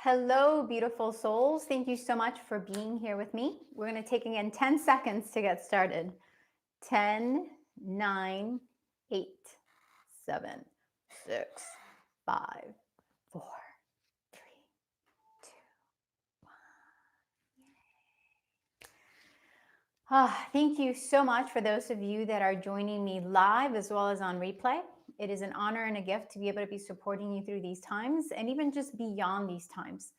Hello, beautiful souls. Thank you so much for being here with me. We're going to take again 10 seconds to get started. 10, 9, 8, 7, 6, 5, 4, 3, 2, 1. Thank you so much for those of you that are joining me live as well as on replay. It is an honor and a gift to be able to be supporting you through these times and even just beyond these times,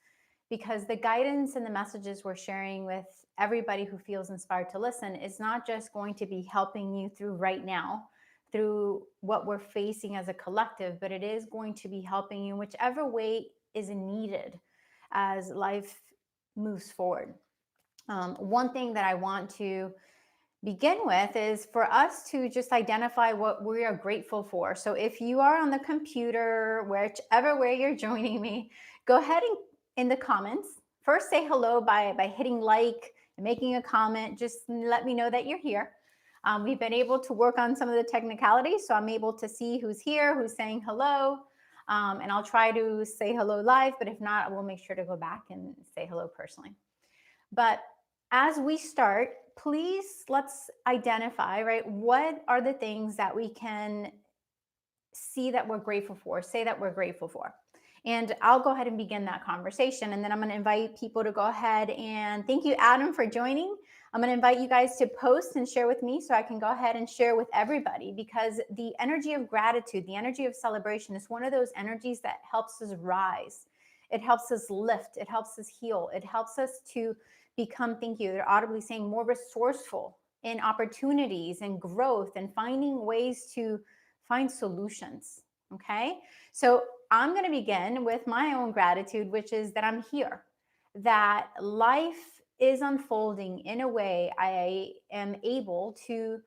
because the guidance and the messages we're sharing with everybody who feels inspired to listen is not just going to be helping you through right now, through what we're facing as a collective, but it is going to be helping you in whichever way is needed as life moves forward. One thing that I want to begin with is for us to just identify what we are grateful for. So if you are on the computer, whichever way you're joining me, go ahead and in the comments, first say hello by hitting like and making a comment. Just let me know that you're here. We've been able to work on some of the technicalities, so I'm able to see who's here, who's saying hello. And I'll try to say hello live, but if not, I will make sure to go back and say hello personally. But as we start, please let's identify, right? What are the things that we can see that we're grateful for, say that we're grateful for? And I'll go ahead and begin that conversation. And then I'm going to invite people to go ahead and thank you, Adam, for joining. I'm going to invite you guys to post and share with me so I can go ahead and share with everybody, because the energy of gratitude, the energy of celebration is one of those energies that helps us rise. It helps us lift. It helps us heal. It helps us to become, thank you, they're audibly saying, more resourceful in opportunities and growth and finding ways to find solutions. Okay. So I'm going to begin with my own gratitude, which is that I'm here, that life is unfolding in a way I am able to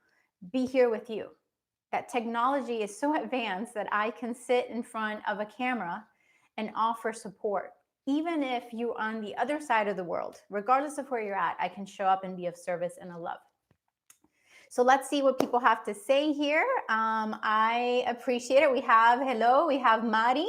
be here with you, that technology is so advanced that I can sit in front of a camera and offer support. Even if you're on the other side of the world, regardless of where you're at, I can show up and be of service and of love. So let's see what people have to say here. I appreciate it. We have Mari.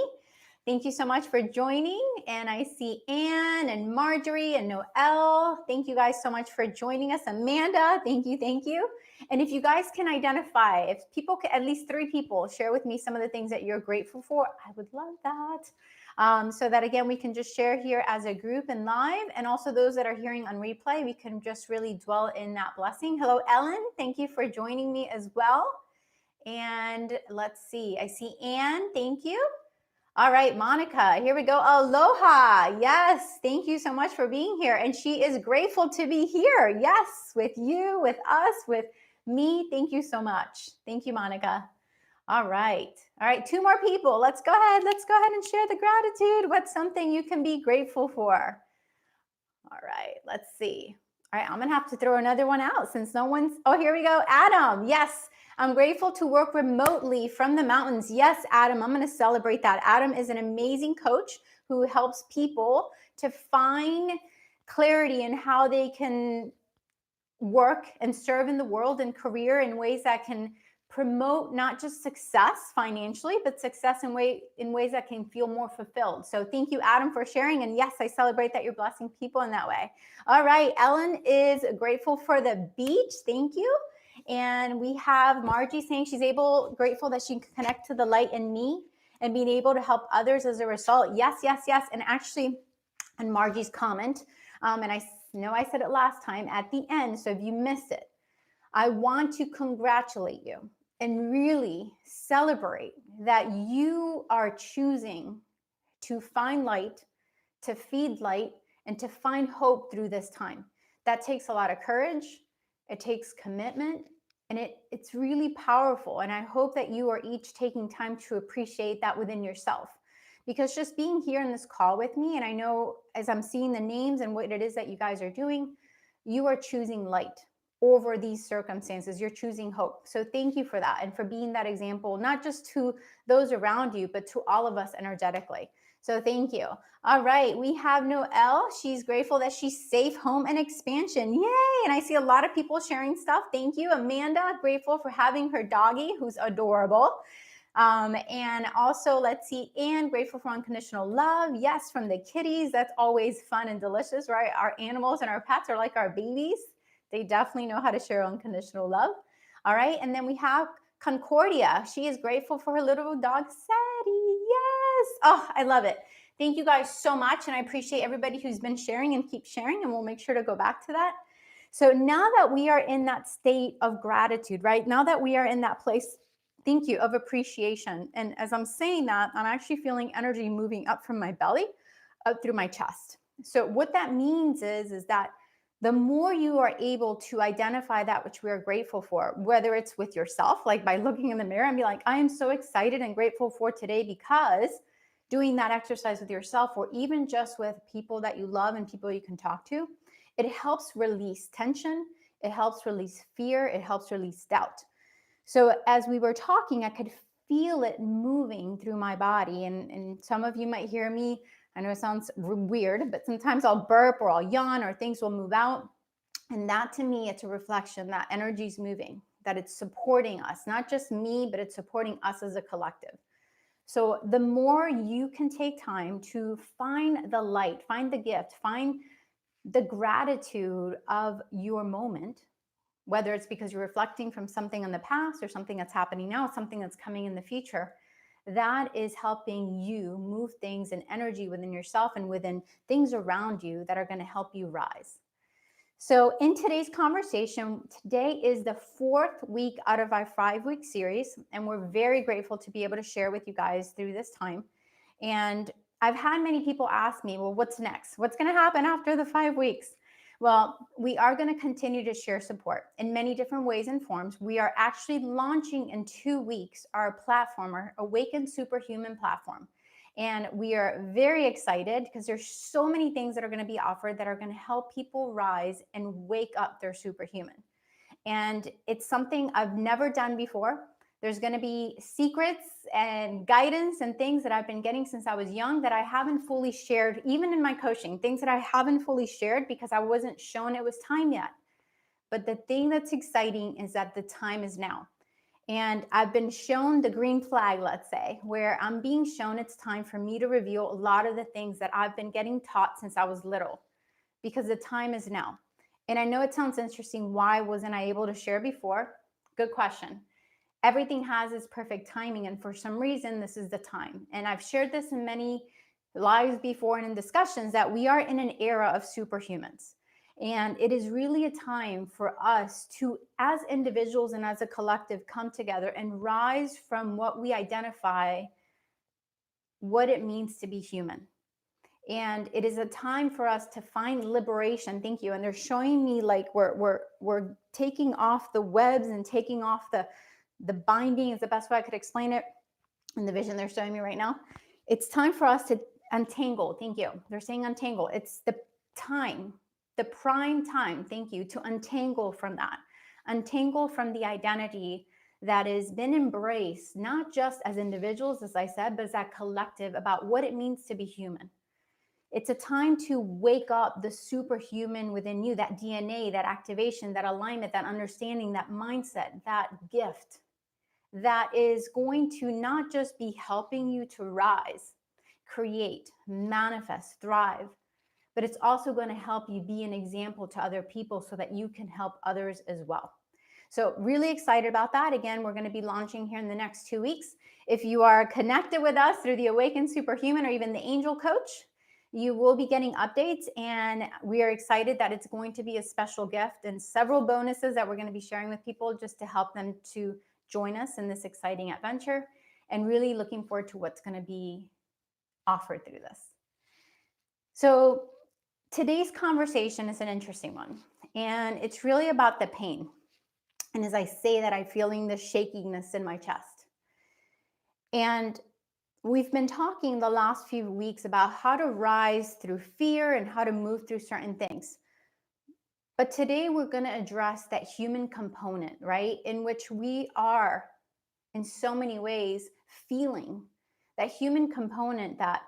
Thank you so much for joining. And I see Anne and Marjorie and Noelle. Thank you guys so much for joining us. Amanda, thank you, thank you. And if you guys can identify, if people can, at least 3 people, share with me some of the things that you're grateful for, I would love that. So that, again, we can just share here as a group and live. And also those that are hearing on replay, we can just really dwell in that blessing. Hello, Ellen. Thank you for joining me as well. And let's see. I see Anne. Thank you. All right, Monica, here we go. Aloha. Yes, thank you so much for being here. And she is grateful to be here. Yes, with you, with us, with me. Thank you so much. Thank you, Monica. All right. 2 more people. Let's go ahead and share the gratitude. What's something you can be grateful for? All right, let's see. All right, I'm going to have to throw another one out since no one's, oh, here we go. Adam, yes. I'm grateful to work remotely from the mountains. Yes, Adam, I'm going to celebrate that. Adam is an amazing coach who helps people to find clarity in how they can work and serve in the world and career in ways that can promote not just success financially, but success in ways that can feel more fulfilled. So thank you, Adam, for sharing. And yes, I celebrate that you're blessing people in that way. All right, Ellen is grateful for the beach. Thank you. And we have Margie saying she's grateful that she can connect to the light in me and being able to help others as a result. Yes, yes, yes. And actually, and Margie's comment, and I know I said it last time at the end, so if you missed it, I want to congratulate you and really celebrate that you are choosing to find light, to feed light, and to find hope through this time. That takes a lot of courage. It takes commitment, and it's really powerful. And I hope that you are each taking time to appreciate that within yourself. Because just being here in this call with me, and I know as I'm seeing the names and what it is that you guys are doing, you are choosing light over these circumstances. You're choosing hope. So thank you for that and for being that example, not just to those around you, but to all of us energetically. So thank you. All right, we have Noelle. She's grateful that she's safe, home, and expansion. Yay! And I see a lot of people sharing stuff. Thank you. Amanda, grateful for having her doggie, who's adorable. And also, let's see, and grateful for unconditional love. Yes, from the kitties. That's always fun and delicious, right? Our animals and our pets are like our babies. They definitely know how to share unconditional love. All right. And then we have Concordia. She is grateful for her little dog, Sadie. Yes. Oh, I love it. Thank you guys so much. And I appreciate everybody who's been sharing and keep sharing. And we'll make sure to go back to that. So now that we are in that state of gratitude, right? Now that we are in that place, thank you, of appreciation. And as I'm saying that, I'm actually feeling energy moving up from my belly, up through my chest. So what that means is that the more you are able to identify that which we are grateful for, whether it's with yourself, like by looking in the mirror and be like, I am so excited and grateful for today because doing that exercise with yourself, or even just with people that you love and people you can talk to, it helps release tension. It helps release fear. It helps release doubt. So as we were talking, I could feel it moving through my body. And some of you might hear me. I know it sounds weird, but sometimes I'll burp or I'll yawn or things will move out. And that to me, it's a reflection that energy is moving, that it's supporting us, not just me, but it's supporting us as a collective. So the more you can take time to find the light, find the gift, find the gratitude of your moment, whether it's because you're reflecting from something in the past or something that's happening now, something that's coming in the future, that is helping you move things and energy within yourself and within things around you that are going to help you rise. So, in today's conversation, today is the 4th week out of our 5-week series, and we're very grateful to be able to share with you guys through this time. And I've had many people ask me, well, what's next? What's going to happen after the 5 weeks? Well, we are going to continue to share support in many different ways and forms. We are actually launching in 2 weeks our platform, our Awaken Superhuman platform. And we are very excited because there's so many things that are going to be offered that are going to help people rise and wake up their superhuman. And it's something I've never done before. There's going to be secrets and guidance and things that I've been getting since I was young that I haven't fully shared, even in my coaching, things that I haven't fully shared because I wasn't shown it was time yet. But the thing that's exciting is that the time is now. And I've been shown the green flag, let's say, where I'm being shown it's time for me to reveal a lot of the things that I've been getting taught since I was little, because the time is now. And I know it sounds interesting. Why wasn't I able to share before? Good question. Everything has its perfect timing. And for some reason, this is the time. And I've shared this in many lives before and in discussions that we are in an era of superhumans. And it is really a time for us to, as individuals and as a collective, come together and rise from what we identify what it means to be human. And it is a time for us to find liberation. Thank you. And they're showing me like we're taking off the webs and taking off the binding is the best way I could explain it in the vision they're showing me right now. It's time for us to untangle. Thank you. They're saying untangle. It's the time, the prime time, thank you, to untangle from that. Untangle from the identity that has been embraced, not just as individuals, as I said, but as that collective about what it means to be human. It's a time to wake up the superhuman within you, that DNA, that activation, that alignment, that understanding, that mindset, that gift that is going to not just be helping you to rise, create, manifest, thrive, but it's also going to help you be an example to other people so that you can help others as well. So really excited about that. Again, we're going to be launching here in the next 2 weeks. If you are connected with us through the Awaken Superhuman or even the Angel Coach, you will be getting updates, and we are excited that it's going to be a special gift and several bonuses that we're going to be sharing with people just to help them to join us in this exciting adventure, and really looking forward to what's going to be offered through this. So today's conversation is an interesting one, and it's really about the pain. And as I say that, I'm feeling the shakiness in my chest. And we've been talking the last few weeks about how to rise through fear and how to move through certain things. But today we're going to address that human component, right? In which we are, in so many ways, feeling that human component that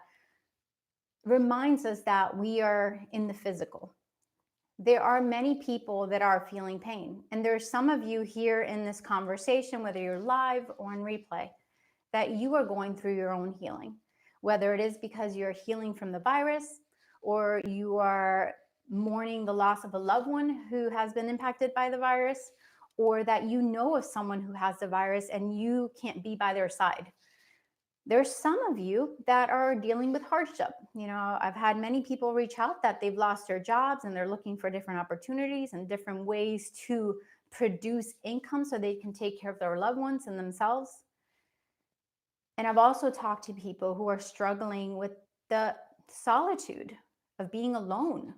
reminds us that we are in the physical. There are many people that are feeling pain. And there are some of you here in this conversation, whether you're live or on replay, that you are going through your own healing, whether it is because you're healing from the virus or you are mourning the loss of a loved one who has been impacted by the virus, or that you know of someone who has the virus and you can't be by their side. There's some of you that are dealing with hardship. I've had many people reach out that they've lost their jobs and they're looking for different opportunities and different ways to produce income so they can take care of their loved ones and themselves. And I've also talked to people who are struggling with the solitude of being alone.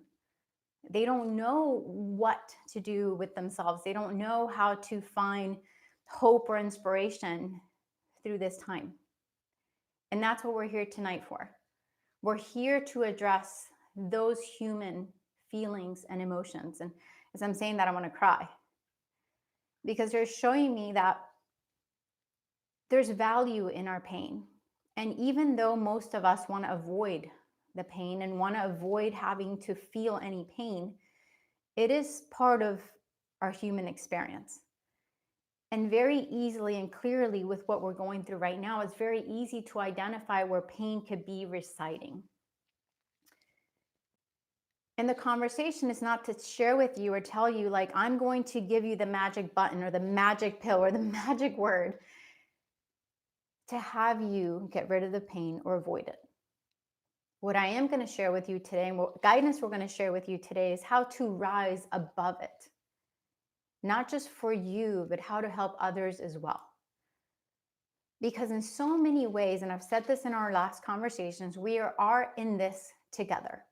They don't know what to do with themselves. They don't know how to find hope or inspiration through this time. And that's what we're here tonight for. We're here to address those human feelings and emotions. And as I'm saying that, I want to cry because they're showing me that there's value in our pain. And even though most of us want to avoid the pain and want to avoid having to feel any pain, it is part of our human experience. And very easily and clearly, with what we're going through right now, it's very easy to identify where pain could be residing. And the conversation is not to share with you or tell you, like, I'm going to give you the magic button or the magic pill or the magic word to have you get rid of the pain or avoid it. What I am going to share with you today, and what guidance we're going to share with you today, is how to rise above it. Not just for you, but how to help others as well. Because in so many ways, and I've said this in our last conversations, we are in this together.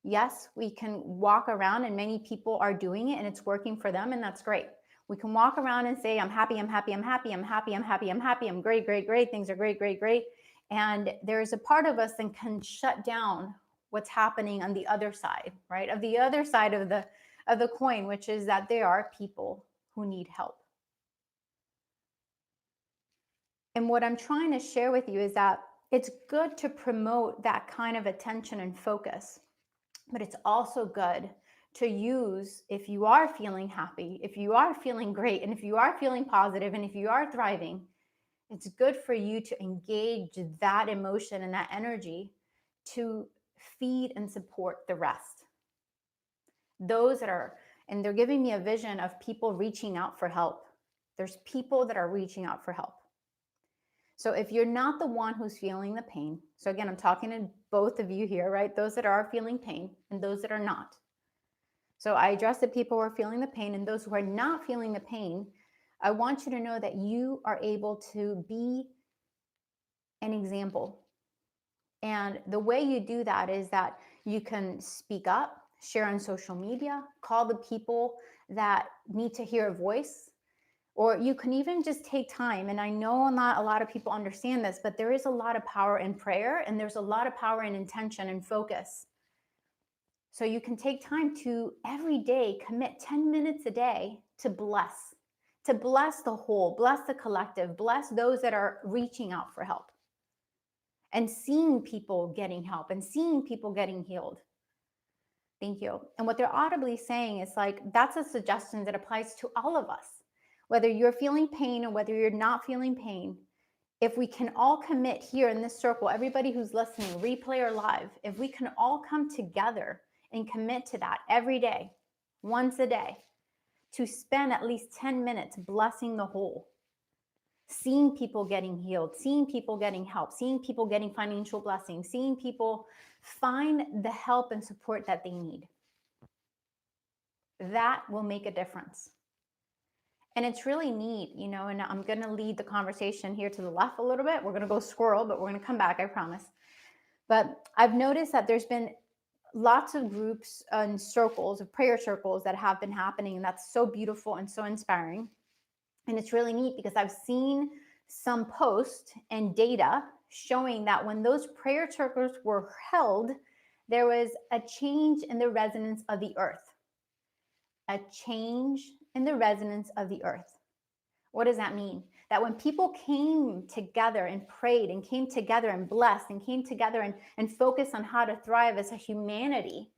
Yes, we can walk around, and many people are doing it and it's working for them, and that's great. We can walk around and say, I'm happy, I'm happy, I'm happy, I'm happy, I'm happy, I'm happy, I'm great, great, great, things are great, great, great. And there's a part of us that can shut down what's happening on the other side, right? Of the other side of the coin, which is that there are people who need help. And what I'm trying to share with you is that it's good to promote that kind of attention and focus, but it's also good to use, if you are feeling happy, if you are feeling great, and if you are feeling positive, and if you are thriving, it's good for you to engage that emotion and that energy to feed and support the rest. Those that are, and they're giving me a vision of people reaching out for help. There's people that are reaching out for help. So if you're not the one who's feeling the pain, so again, I'm talking to both of you here, right? Those that are feeling pain and those that are not. So I address the people who are feeling the pain, and those who are not feeling the pain, I want you to know that you are able to be an example. And the way you do that is that you can speak up, share on social media, call the people that need to hear a voice. Or you can even just take time. And I know not a lot of people understand this, but there is a lot of power in prayer, and there's a lot of power in intention and focus. So you can take time to every day commit 10 minutes a day to bless the whole, bless the collective, bless those that are reaching out for help and seeing people getting help and seeing people getting healed. Thank you. And what they're audibly saying is like, that's a suggestion that applies to all of us. Whether you're feeling pain or whether you're not feeling pain, if we can all commit here in this circle, everybody who's listening, replay or live, if we can all come together and commit to that every day, once a day, to spend at least 10 minutes blessing the whole, seeing people getting healed, seeing people getting help, seeing people getting financial blessings, seeing people find the help and support that they need, that will make a difference. And it's really neat, and I'm going to lead the conversation here to the left a little bit. We're going to go squirrel, but we're going to come back, I promise. But I've noticed that there's been lots of groups and circles, of prayer circles that have been happening. And that's so beautiful and so inspiring. And it's really neat because I've seen some posts and data showing that when those prayer circles were held, there was a change in the resonance of the earth. A change in the resonance of the earth. What does that mean? That when people came together and prayed and came together and blessed and came together and focused on how to thrive as a humanity,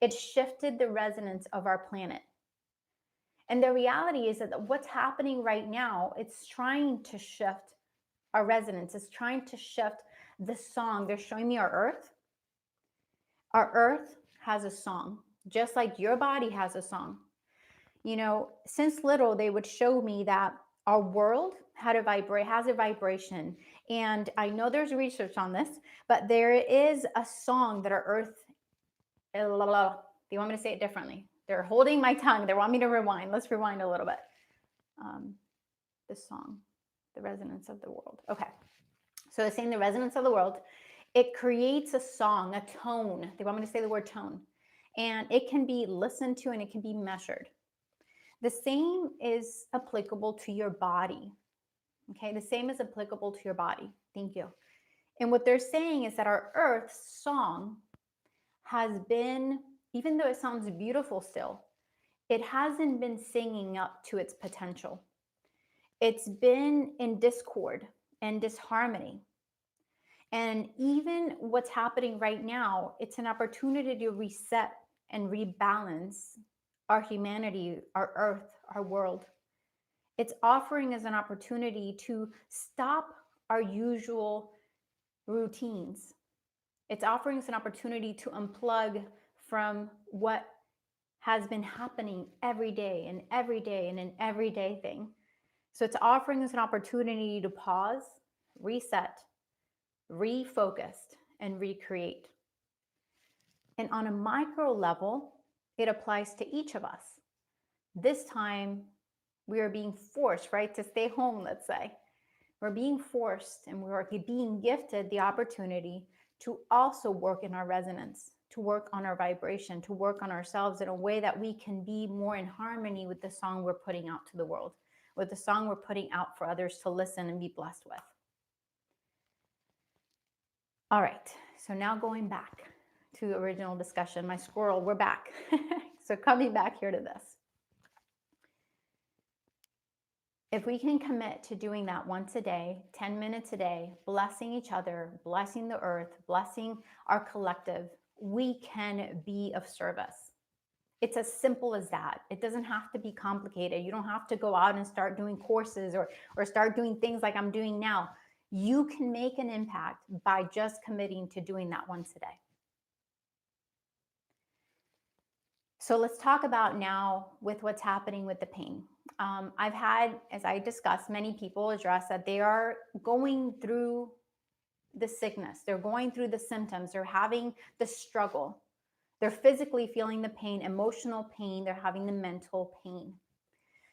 it shifted the resonance of our planet. And the reality is that what's happening right now, it's trying to shift our resonance. It's trying to shift the song. They're showing me our earth. Our earth has a song, just like your body has a song. You know, since little, they would show me that our world has a vibration. And I know there's research on this, but there is a song that our earth, do you want me to say it differently? They're holding my tongue. They want me to rewind. Let's rewind a little bit. The song, the resonance of the world. Okay. So it's saying the resonance of the world. It creates a song, a tone. They want me to say the word tone. And it can be listened to and it can be measured. The same is applicable to your body. Okay, the same is applicable to your body. Thank you. And what they're saying is that our Earth's song has been, even though it sounds beautiful still, it hasn't been singing up to its potential. It's been in discord and disharmony. And even what's happening right now, it's an opportunity to reset and rebalance our humanity, our earth, our world. It's offering us an opportunity to stop our usual routines. It's offering us an opportunity to unplug from what has been happening every day and every day and an everyday thing. So it's offering us an opportunity to pause, reset, refocus, and recreate. And on a micro level, it applies to each of us. This time, we are being forced, right, to stay home, let's say. We're being forced and we're being gifted the opportunity to also work in our resonance, to work on our vibration, to work on ourselves in a way that we can be more in harmony with the song we're putting out to the world, with the song we're putting out for others to listen and be blessed with. All right, so now going back to the original discussion, my squirrel, we're back. So coming back here to this. If we can commit to doing that once a day, 10 minutes a day, blessing each other, blessing the earth, blessing our collective, we can be of service. It's as simple as that. It doesn't have to be complicated. You don't have to go out and start doing courses or start doing things like I'm doing now. You can make an impact by just committing to doing that once a day. So let's talk about now with what's happening with the pain. I've had, as I discussed, many people address that they are going through the sickness. They're going through the symptoms. They're having the struggle. They're physically feeling the pain, emotional pain. They're having the mental pain.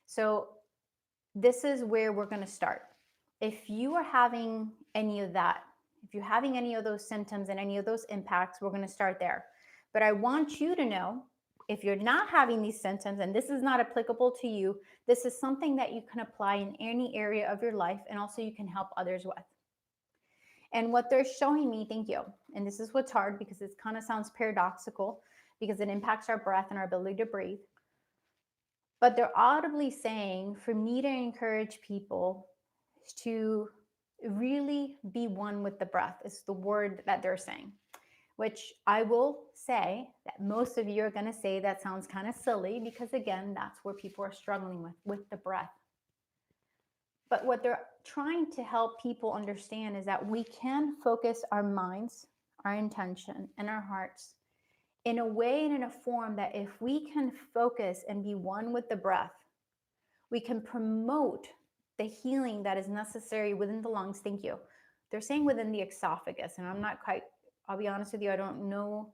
So this is where we're going to start. If you are having any of that, if you're having any of those symptoms and any of those impacts, we're going to start there. But I want you to know, if you're not having these symptoms and this is not applicable to you, this is something that you can apply in any area of your life and also you can help others with. And what they're showing me, thank you, and this is what's hard because it kind of sounds paradoxical because it impacts our breath and our ability to breathe. But they're audibly saying for me to encourage people to really be one with the breath is the word that they're saying, which I will say that most of you are going to say that sounds kind of silly because, again, that's where people are struggling with the breath. But what they're trying to help people understand is that we can focus our minds, our intention, and our hearts in a way and in a form that if we can focus and be one with the breath, we can promote the healing that is necessary within the lungs. Thank you. They're saying within the esophagus, and I'm not quite, I'll be honest with you, I don't know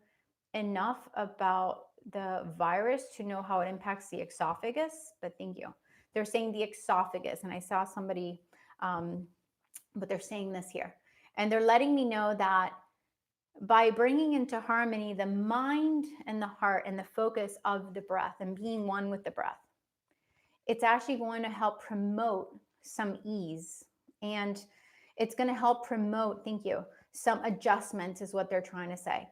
enough about the virus to know how it impacts the esophagus, but thank you. They're saying the esophagus, and I saw somebody, but they're saying this here. And they're letting me know that by bringing into harmony the mind and the heart and the focus of the breath and being one with the breath, it's actually going to help promote some ease. And it's going to help promote, thank you, some adjustments is what they're trying to say.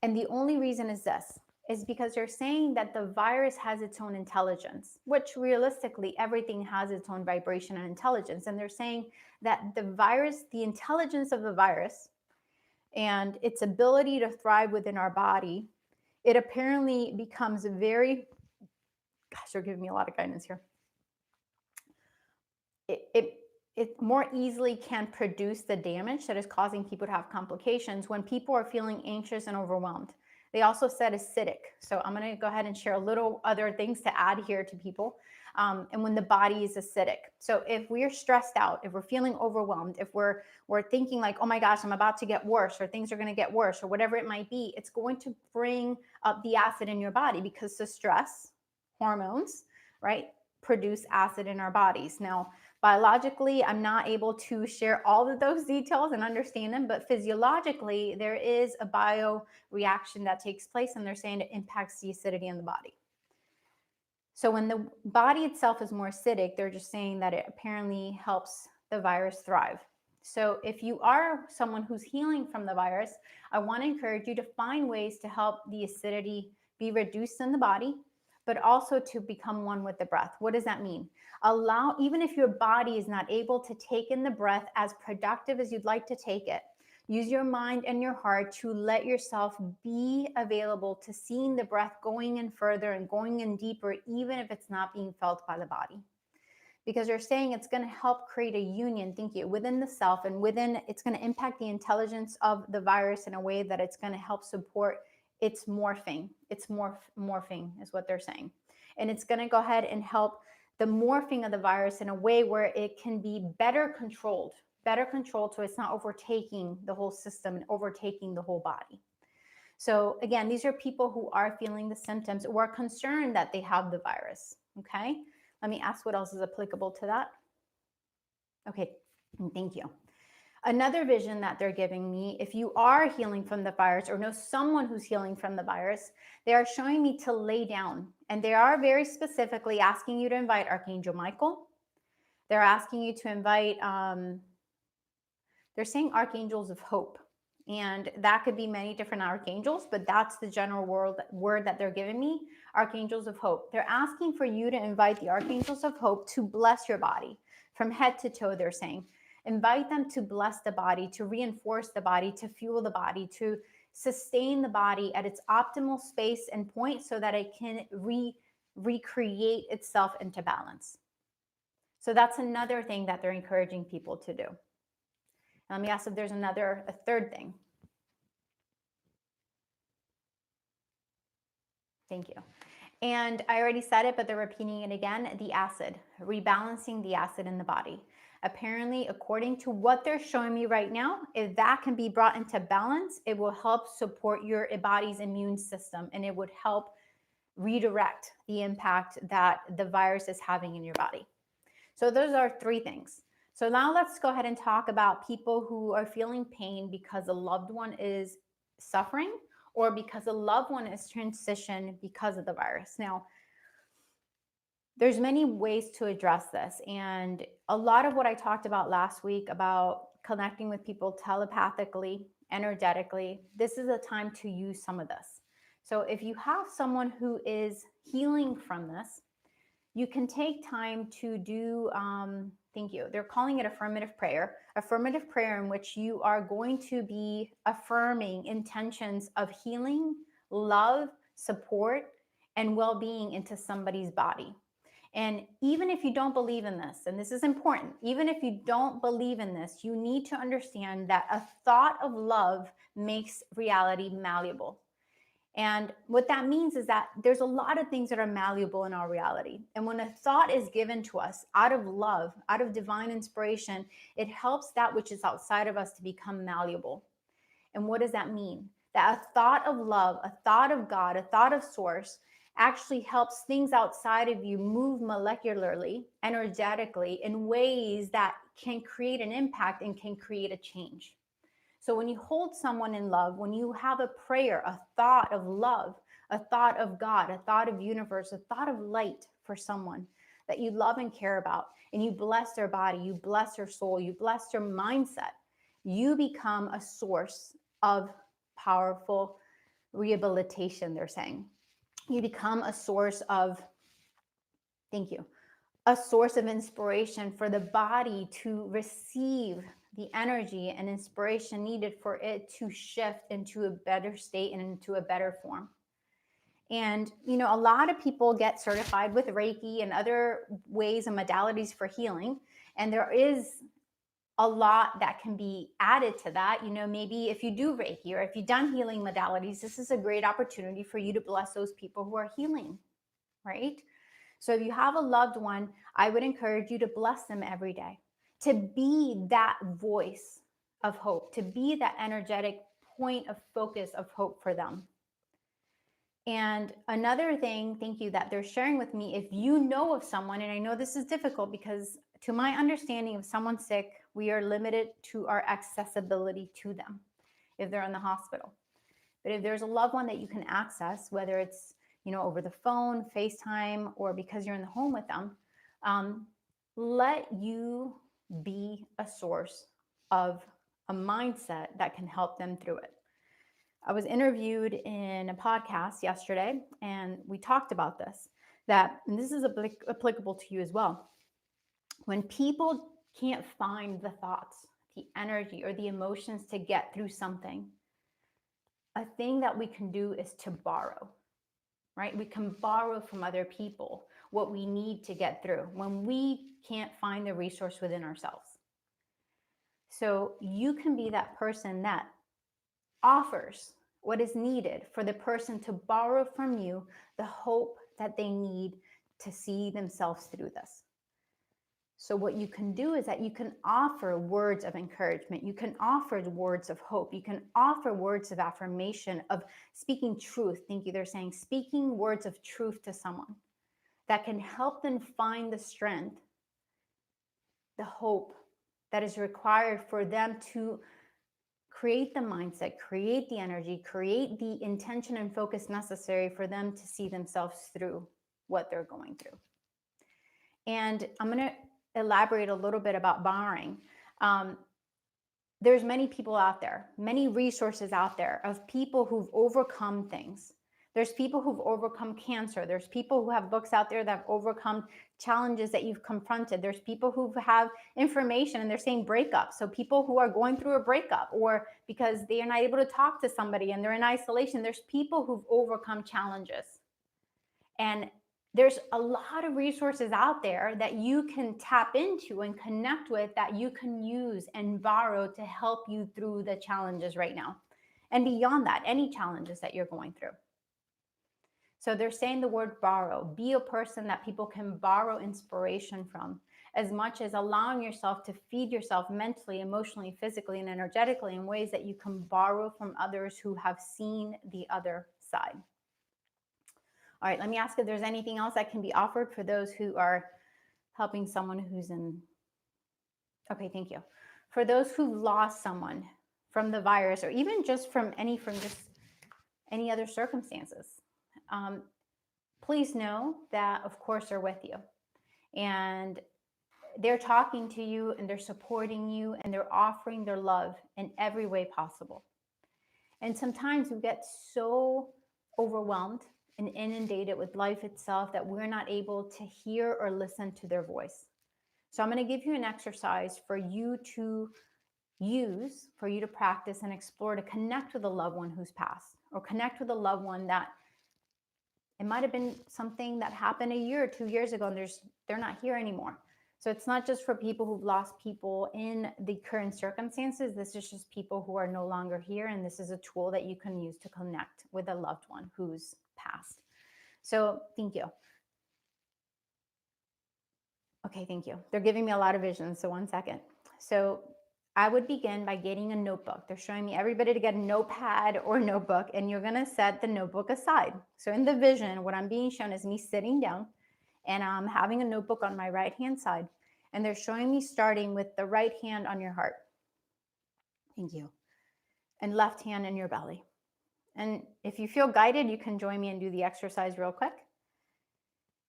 And the only reason is this, is because they're saying that the virus has its own intelligence, which realistically everything has its own vibration and intelligence. And they're saying that the virus, the intelligence of the virus and its ability to thrive within our body, it apparently becomes very, gosh, they're giving me a lot of guidance here. it more easily can produce the damage that is causing people to have complications when people are feeling anxious and overwhelmed. They also said acidic. So I'm going to go ahead and share a little other things to add here to people. And when the body is acidic. So if we're stressed out, if we're feeling overwhelmed, if we're thinking like, oh my gosh, I'm about to get worse, or things are going to get worse, or whatever it might be, it's going to bring up the acid in your body because the stress hormones, right, produce acid in our bodies. Now, biologically, I'm not able to share all of those details and understand them, but physiologically, there is a bioreaction that takes place, and they're saying it impacts the acidity in the body. So when the body itself is more acidic, they're just saying that it apparently helps the virus thrive. So if you are someone who's healing from the virus, I want to encourage you to find ways to help the acidity be reduced in the body, but also to become one with the breath. What does that mean? Allow, even if your body is not able to take in the breath as productive as you'd like to take it, use your mind and your heart to let yourself be available to seeing the breath going in further and going in deeper, even if it's not being felt by the body. Because you're saying it's going to help create a union, thank you, within the self, and within, it's going to impact the intelligence of the virus in a way that it's going to help support its morphing. It's morphing is what they're saying. And it's going to go ahead and help the morphing of the virus in a way where it can be better controlled so it's not overtaking the whole system and overtaking the whole body. So again, these are people who are feeling the symptoms or are concerned that they have the virus. Okay, let me ask what else is applicable to that. Okay, thank you. Another vision that they're giving me, if you are healing from the virus or know someone who's healing from the virus, they are showing me to lay down. And they are very specifically asking you to invite Archangel Michael. They're asking you to invite, they're saying archangels of hope. And that could be many different archangels, but that's the general word that they're giving me, archangels of hope. They're asking for you to invite the archangels of hope to bless your body from head to toe, they're saying. Invite them to bless the body, to reinforce the body, to fuel the body, to sustain the body at its optimal space and point so that it can recreate itself into balance. So that's another thing that they're encouraging people to do. Let me ask if there's a third thing. Thank you. And I already said it, but they're repeating it again, the acid, rebalancing the acid in the body. Apparently, according to what they're showing me right now, if that can be brought into balance, it will help support your body's immune system, and it would help redirect the impact that the virus is having in your body. So those are three things. So now let's go ahead and talk about people who are feeling pain because a loved one is suffering or because a loved one is transitioned because of the virus. Now, there's many ways to address this. And a lot of what I talked about last week about connecting with people telepathically, energetically, this is a time to use some of this. So if you have someone who is healing from this, you can take time to do, thank you, they're calling it affirmative prayer in which you are going to be affirming intentions of healing, love, support, and well-being into somebody's body. And even if you don't believe in this, and this is important, even if you don't believe in this, you need to understand that a thought of love makes reality malleable. And what that means is that there's a lot of things that are malleable in our reality. And when a thought is given to us out of love, out of divine inspiration, it helps that which is outside of us to become malleable. And what does that mean? That a thought of love, a thought of God, a thought of source actually helps things outside of you move molecularly, energetically, in ways that can create an impact and can create a change. So when you hold someone in love, when you have a prayer, a thought of love, a thought of God, a thought of universe, a thought of light for someone that you love and care about, and you bless their body, you bless their soul, you bless their mindset, you become a source of powerful rehabilitation, they're saying. You become a source of, thank you, a source of inspiration for the body to receive the energy and inspiration needed for it to shift into a better state and into a better form. And, you know, a lot of people get certified with Reiki and other ways and modalities for healing. And there is a lot that can be added to that. Maybe if you do Reiki or if you've done healing modalities, this is a great opportunity for you to bless those people who are healing, right? So if you have a loved one, I would encourage you to bless them every day, to be that voice of hope, to be that energetic point of focus of hope for them. And another thing, thank you, that they're sharing with me, if you know of someone, and I know this is difficult because to my understanding, if someone's sick, we are limited to our accessibility to them if they're in the hospital. But if there's a loved one that you can access, whether it's over the phone, FaceTime, or because you're in the home with them, let you be a source of a mindset that can help them through it. I was interviewed in a podcast yesterday, and we talked about this, and this is applicable to you as well. When people can't find the thoughts, the energy, or the emotions to get through something, a thing that we can do is to borrow, right? We can borrow from other people what we need to get through when we can't find the resource within ourselves. So you can be that person that offers what is needed for the person to borrow from you the hope that they need to see themselves through this. So what you can do is that you can offer words of encouragement. You can offer words of hope. You can offer words of affirmation, of speaking truth. Thank you. They're saying speaking words of truth to someone that can help them find the strength, the hope that is required for them to create the mindset, create the energy, create the intention and focus necessary for them to see themselves through what they're going through. And I'm going to elaborate a little bit about borrowing. There's many people out there, many resources out there of people who've overcome things. There's people who've overcome cancer. There's people who have books out there that have overcome challenges that you've confronted. There's people who have information and they're saying breakup. So people who are going through a breakup, or because they are not able to talk to somebody and they're in isolation, there's people who've overcome challenges. And there's a lot of resources out there that you can tap into and connect with, that you can use and borrow to help you through the challenges right now. And beyond that, any challenges that you're going through. So they're saying the word borrow. Be a person that people can borrow inspiration from, as much as allowing yourself to feed yourself mentally, emotionally, physically, and energetically in ways that you can borrow from others who have seen the other side. All right, let me ask if there's anything else that can be offered for those who are helping someone who's in. Okay, thank you. For those who lost someone from the virus, or even just from just any other circumstances, please know that, of course, they're with you. And they're talking to you and they're supporting you and they're offering their love in every way possible. And sometimes we get so overwhelmed and inundated with life itself that we're not able to hear or listen to their voice. So I'm going to give you an exercise for you to use, for you to practice and explore, to connect with a loved one who's passed, or connect with a loved one that it might have been something that happened a year or 2 years ago and they're not here anymore. So it's not just for people who've lost people in the current circumstances. This is just people who are no longer here. And this is a tool that you can use to connect with a loved one who's passed. So thank you. Okay, thank you. They're giving me a lot of visions. So 1 second. So I would begin by getting a notebook. They're showing me everybody to get a notepad or notebook, and you're going to set the notebook aside. So in the vision, what I'm being shown is me sitting down, and I'm having a notebook on my right-hand side, and they're showing me starting with the right hand on your heart. Thank you. And left hand in your belly. And if you feel guided, you can join me and do the exercise real quick.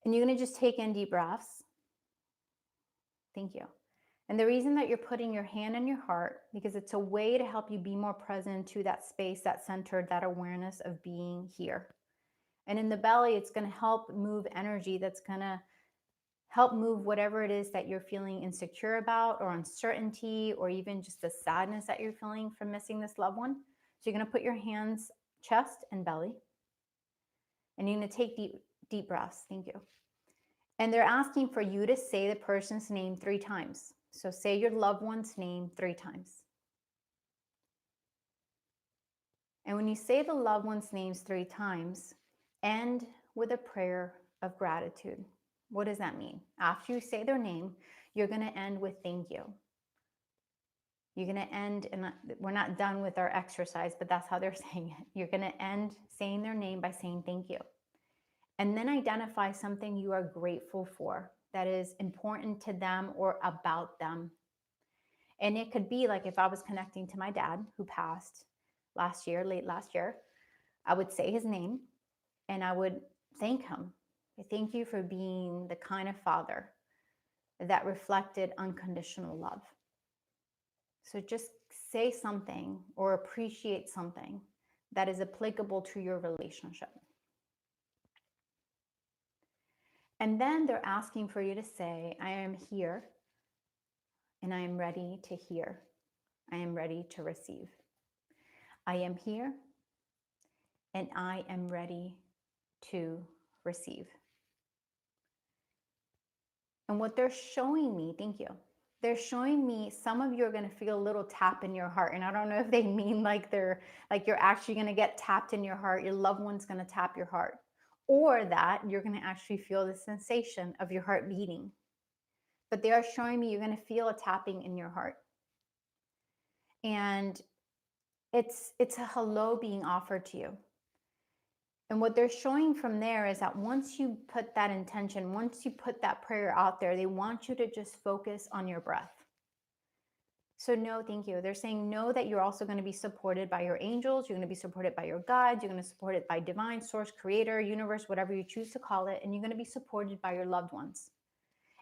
And you're going to just take in deep breaths. Thank you. And the reason that you're putting your hand in your heart, because it's a way to help you be more present to that space, that centered, that awareness of being here. And in the belly, it's going to help move energy that's going to help move whatever it is that you're feeling insecure about, or uncertainty, or even just the sadness that you're feeling from missing this loved one. So you're going to put your hands chest and belly, and you're going to take deep breaths. Thank you. And they're asking for you to say the person's name 3 times. So say your loved one's name 3 times. And when you say the loved one's names 3 times, end with a prayer of gratitude. What does that mean? After you say their name, you're going to end with thank you. You're going to end, and we're not done with our exercise, but that's how they're saying it. You're going to end saying their name by saying thank you. And then identify something you are grateful for that is important to them or about them. And it could be like if I was connecting to my dad who passed last year, late last year, I would say his name and I would thank him. I thank you for being the kind of father that reflected unconditional love. So just say something or appreciate something that is applicable to your relationship. And then they're asking for you to say, I am here and I am ready to hear. I am ready to receive. I am here and I am ready to receive. And what they're showing me, thank you. They're showing me some of you are going to feel a little tap in your heart. And I don't know if they mean like you're actually going to get tapped in your heart. Your loved one's going to tap your heart. Or that you're going to actually feel the sensation of your heart beating. But they are showing me you're going to feel a tapping in your heart. And it's a hello being offered to you. And what they're showing from there is that once you put that intention, once you put that prayer out there, they want you to just focus on your breath. So no, thank you. They're saying no, that you're also going to be supported by your angels. You're going to be supported by your guides. You're going to support it by divine source, creator, universe, whatever you choose to call it. And you're going to be supported by your loved ones.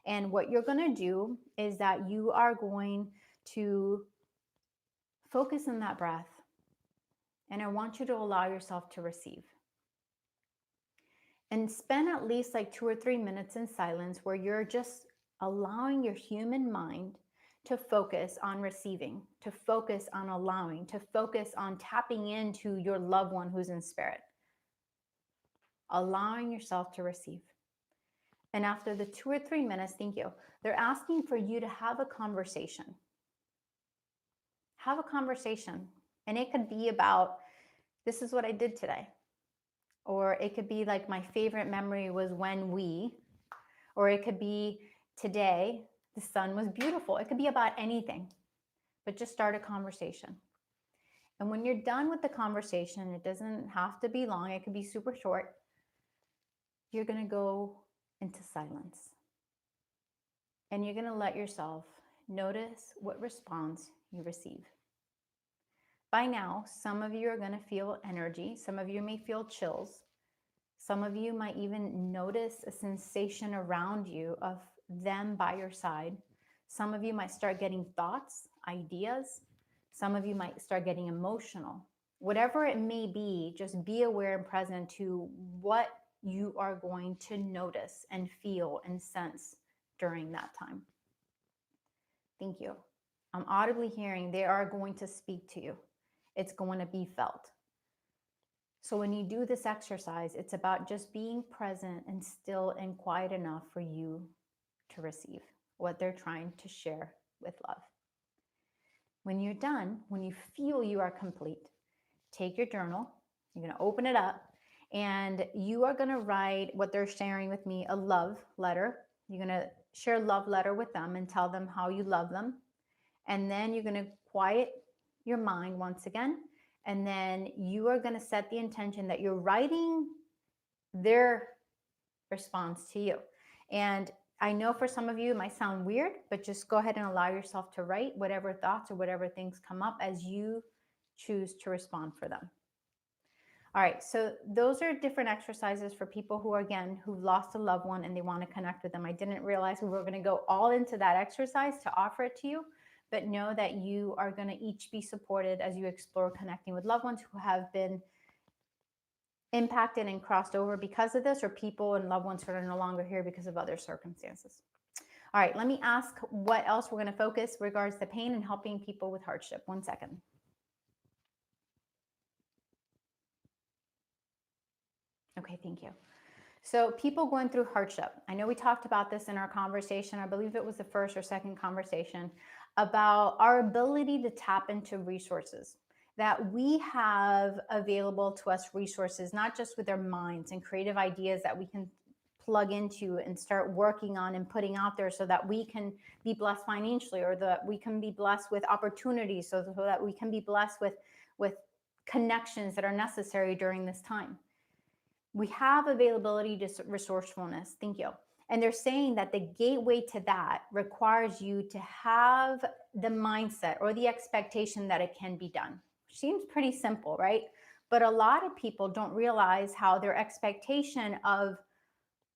And what you're going to do is that you are going to focus on that breath. And I want you to allow yourself to receive. And spend at least like 2 or 3 minutes in silence where you're just allowing your human mind to focus on receiving, to focus on allowing, to focus on tapping into your loved one who's in spirit. Allowing yourself to receive. And after the 2 or 3 minutes, thank you, they're asking for you to have a conversation. Have a conversation. And it could be about, this is what I did today. Or it could be like, my favorite memory was when we, or it could be, today, the sun was beautiful. It could be about anything, but just start a conversation. And when you're done with the conversation, it doesn't have to be long. It could be super short. You're going to go into silence. And you're going to let yourself notice what response you receive. By now, some of you are going to feel energy. Some of you may feel chills. Some of you might even notice a sensation around you of them by your side. Some of you might start getting thoughts, ideas. Some of you might start getting emotional. Whatever it may be, just be aware and present to what you are going to notice and feel and sense during that time. Thank you. I'm audibly hearing they are going to speak to you. It's going to be felt. So when you do this exercise, it's about just being present and still and quiet enough for you to receive what they're trying to share with love. When you're done, when you feel you are complete, take your journal, you're going to open it up, and you are going to write what they're sharing with me, a love letter. You're going to share a love letter with them and tell them how you love them. And then you're going to quiet your mind once again. And then you are going to set the intention that you're writing their response to you. And I know for some of you it might sound weird, but just go ahead and allow yourself to write whatever thoughts or whatever things come up as you choose to respond for them. All right, so those are different exercises for people who, again, who've lost a loved one and they want to connect with them. I didn't realize we were going to go all into that exercise to offer it to you, but know that you are going to each be supported as you explore connecting with loved ones who have been impacted and crossed over because of this, or people and loved ones who are no longer here because of other circumstances. All right, let me ask what else we're going to focus regards to pain and helping people with hardship. 1 second. Okay, thank you. So people going through hardship. I know we talked about this in our conversation. I believe it was the first or second conversation about our ability to tap into resources that we have available to us, resources, not just with our minds and creative ideas that we can plug into and start working on and putting out there so that we can be blessed financially, or that we can be blessed with opportunities, so that we can be blessed with connections that are necessary during this time. We have availability to resourcefulness. Thank you. And they're saying that the gateway to that requires you to have the mindset or the expectation that it can be done. Seems pretty simple, right? But a lot of people don't realize how their expectation of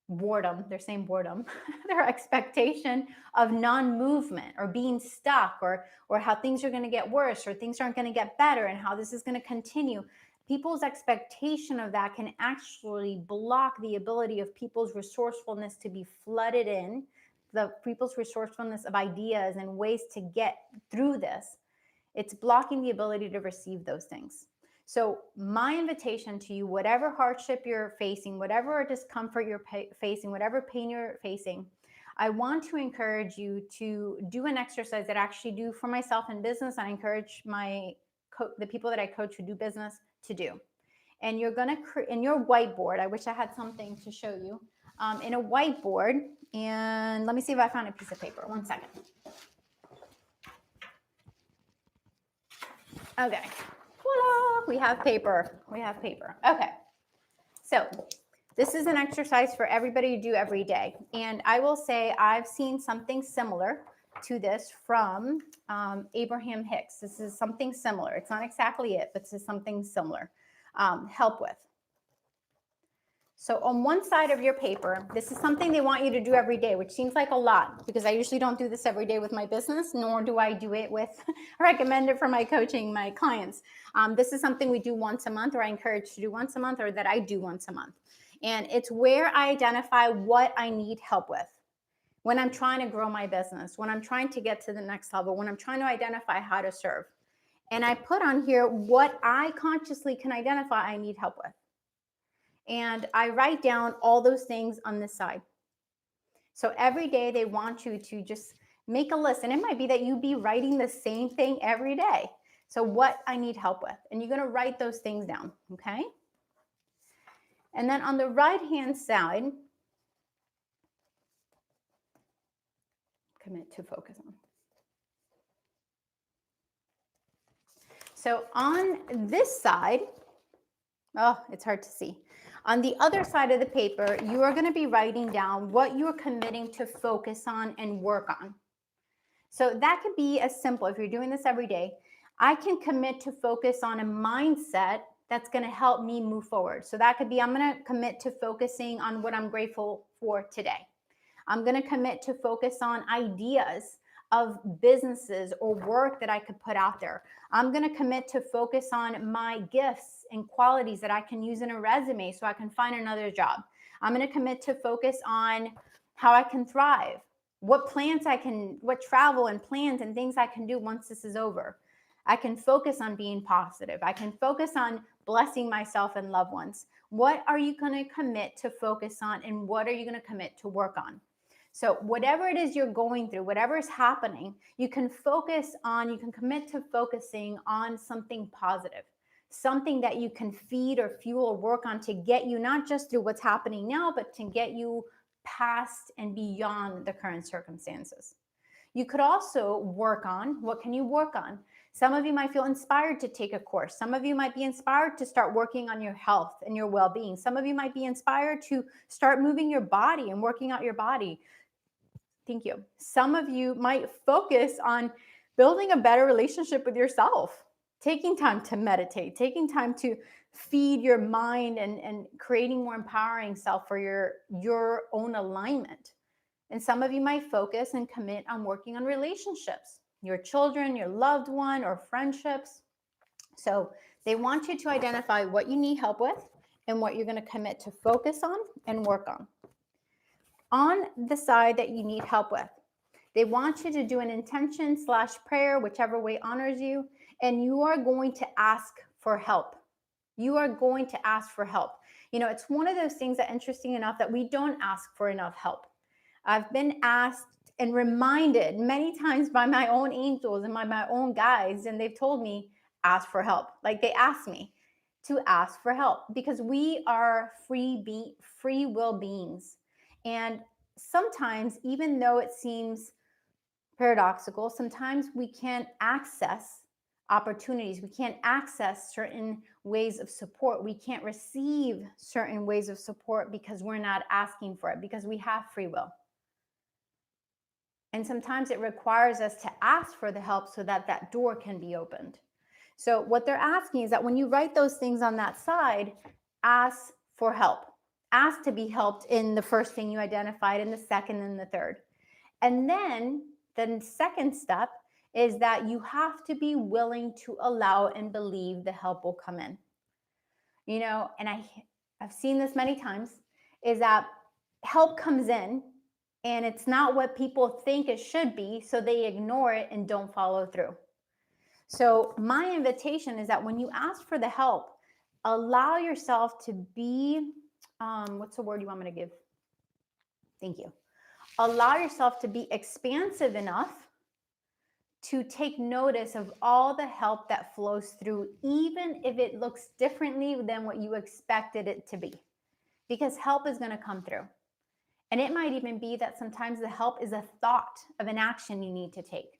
boredom, they're saying boredom, their expectation of non-movement or being stuck, or how things are going to get worse or things aren't going to get better and how this is going to continue. People's expectation of that can actually block the ability of people's resourcefulness to be flooded in, the people's resourcefulness of ideas and ways to get through this. It's blocking the ability to receive those things. So my invitation to you, whatever hardship you're facing, whatever discomfort you're facing, whatever pain you're facing, I want to encourage you to do an exercise that I actually do for myself in business. I encourage the people that I coach who do business to do. And you're going to in your whiteboard, I wish I had something to show you, in a whiteboard. And let me see if I found a piece of paper. One second. Okay. Voila, we have paper. We have paper. Okay. So this is an exercise for everybody to do every day. And I will say I've seen something similar to this from Abraham Hicks. This is something similar. It's not exactly it, but this is something similar. Help with. So on one side of your paper, this is something they want you to do every day, which seems like a lot because I usually don't do this every day with my business, nor do I do it with, recommend it for my coaching, my clients. This is something we do once a month, or I encourage to do once a month, or that I do once a month. And it's where I identify what I need help with. When I'm trying to grow my business, when I'm trying to get to the next level, when I'm trying to identify how to serve. And I put on here what I consciously can identify I need help with. And I write down all those things on this side. So every day they want you to just make a list. And it might be that you be writing the same thing every day. So what I need help with. And you're going to write those things down, okay? And then on the right-hand side, commit to focus on. So on this side, oh, it's hard to see. On the other side of the paper, you are going to be writing down what you're committing to focus on and work on. So that could be as simple, if you're doing this every day, I can commit to focus on a mindset that's going to help me move forward. So that could be, I'm going to commit to focusing on what I'm grateful for today. I'm going to commit to focus on ideas of businesses or work that I could put out there. I'm going to commit to focus on my gifts and qualities that I can use in a resume so I can find another job. I'm going to commit to focus on how I can thrive, what travel and plans and things I can do once this is over. I can focus on being positive. I can focus on blessing myself and loved ones. What are you going to commit to focus on, and what are you going to commit to work on? So whatever it is you're going through, whatever is happening, you can commit to focusing on something positive, something that you can feed or fuel or work on to get you not just through what's happening now, but to get you past and beyond the current circumstances. You could also work on, what can you work on? Some of you might feel inspired to take a course. Some of you might be inspired to start working on your health and your well-being. Some of you might be inspired to start moving your body and working out your body. Thank you. Some of you might focus on building a better relationship with yourself, taking time to meditate, taking time to feed your mind and creating more empowering self for your own alignment. And some of you might focus and commit on working on relationships, your children, your loved one, or friendships. So they want you to identify what you need help with and what you're going to commit to focus on and work on. On the side that you need help with, they want you to do an intention/prayer, whichever way honors you, and you are going to ask for help. You are going to ask for help. It's one of those things that, interesting enough, that we don't ask for enough help. I've been asked and reminded many times by my own angels and by my own guides, and they've told me, ask for help. Like, they asked me to ask for help because we are free will beings. And sometimes, even though it seems paradoxical, sometimes we can't access opportunities. We can't access certain ways of support. We can't receive certain ways of support because we're not asking for it, because we have free will. And sometimes it requires us to ask for the help so that that door can be opened. So what they're asking is that when you write those things on that side, ask for help. Ask to be helped in the first thing you identified, in the second, and the third. And then the second step is that you have to be willing to allow and believe the help will come in. And I've seen this many times, is that help comes in and it's not what people think it should be, so they ignore it and don't follow through. So my invitation is that when you ask for the help, allow yourself to be, what's the word you want me to give? Thank you. Allow yourself to be expansive enough to take notice of all the help that flows through, even if it looks differently than what you expected it to be, because help is going to come through. And it might even be that sometimes the help is a thought of an action you need to take.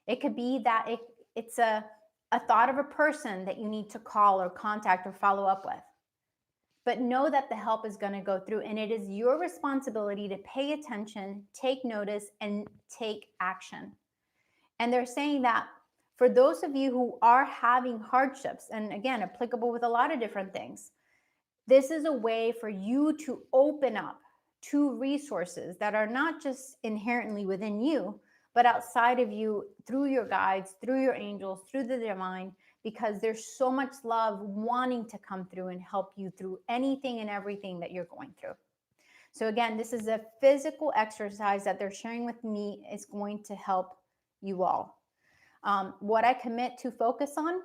It could be that it's a thought of a person that you need to call or contact or follow up with. But know that the help is going to go through, and it is your responsibility to pay attention, take notice, and take action. And they're saying that for those of you who are having hardships, and again, applicable with a lot of different things, this is a way for you to open up to resources that are not just inherently within you, but outside of you, through your guides, through your angels, through the divine, because there's so much love wanting to come through and help you through anything and everything that you're going through. So again, this is a physical exercise that they're sharing with me is going to help you all. What I commit to focus on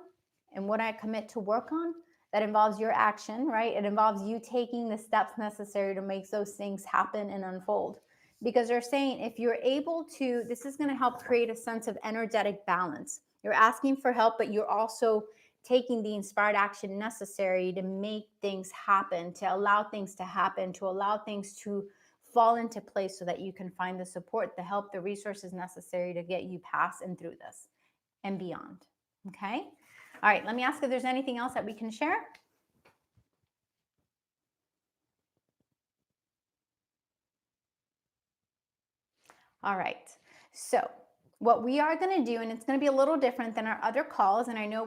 and what I commit to work on, that involves your action, right? It involves you taking the steps necessary to make those things happen and unfold. Because they're saying if you're able to, this is going to help create a sense of energetic balance. You're asking for help, but you're also taking the inspired action necessary to make things happen, to allow things to happen, to allow things to fall into place so that you can find the support, the help, the resources necessary to get you past and through this and beyond. Okay? All right, let me ask if there's anything else that we can share. All right, so what we are going to do, and it's going to be a little different than our other calls, and I know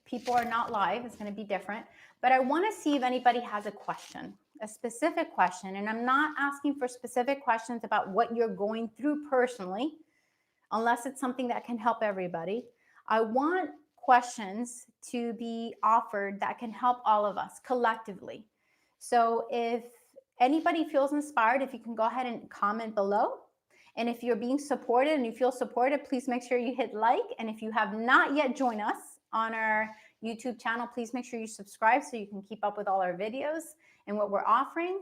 people are not live, it's going to be different, but I want to see if anybody has a question, a specific question, and I'm not asking for specific questions about what you're going through personally, unless it's something that can help everybody. I want questions to be offered that can help all of us collectively. So if anybody feels inspired, if you can go ahead and comment below. And if you're being supported and you feel supported, please make sure you hit like. And if you have not yet joined us on our YouTube channel, please make sure you subscribe so you can keep up with all our videos and what we're offering.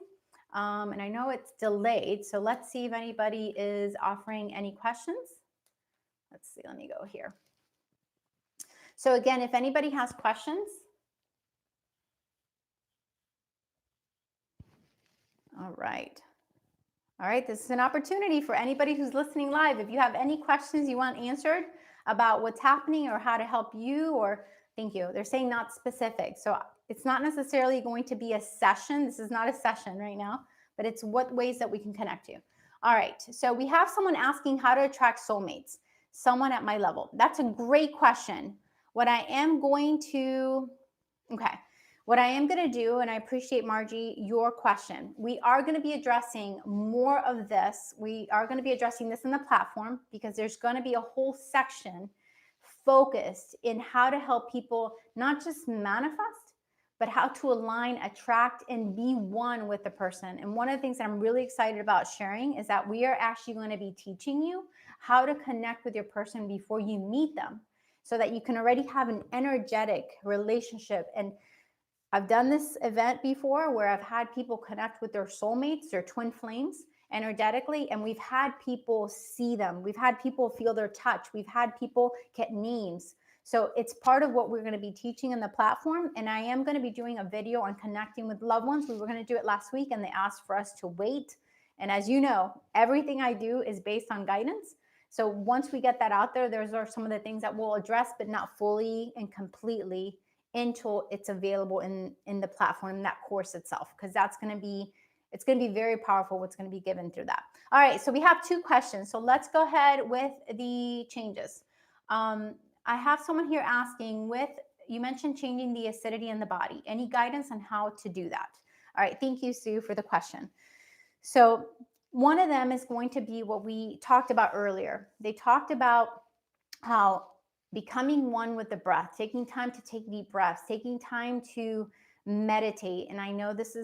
And I know it's delayed, so let's see if anybody is offering any questions. Let's see, let me go here. So again, if anybody has questions. All right. All right, this is an opportunity for anybody who's listening live. If you have any questions you want answered about what's happening or how to help you, or thank you. They're saying not specific. So it's not necessarily going to be a session. This is not a session right now, but it's what ways that we can connect you. All right, so we have someone asking how to attract soulmates, someone at my level. That's a great question. What I am going to do, and I appreciate, Margie, your question. We are going to be addressing more of this. We are going to be addressing this in the platform because there's going to be a whole section focused in how to help people not just manifest, but how to align, attract, and be one with the person. And one of the things that I'm really excited about sharing is that we are actually going to be teaching you how to connect with your person before you meet them so that you can already have an energetic relationship and I've done this event before where I've had people connect with their soulmates, their twin flames energetically, and we've had people see them. We've had people feel their touch. We've had people get names. So it's part of what we're going to be teaching in the platform. And I am going to be doing a video on connecting with loved ones. We were going to do it last week and they asked for us to wait. And as you know, everything I do is based on guidance. So once we get that out there, those are some of the things that we'll address, but not fully and completely until it's available in the platform, in that course itself, because that's going to be, it's going to be very powerful what's going to be given through that. All right, so we have 2 questions. So let's go ahead with the changes. I have someone here asking, with, you mentioned changing the acidity in the body. Any guidance on how to do that? All right, thank you, Sue, for the question. So one of them is going to be what we talked about earlier. They talked about how becoming one with the breath, taking time to take deep breaths, taking time to meditate. And I know this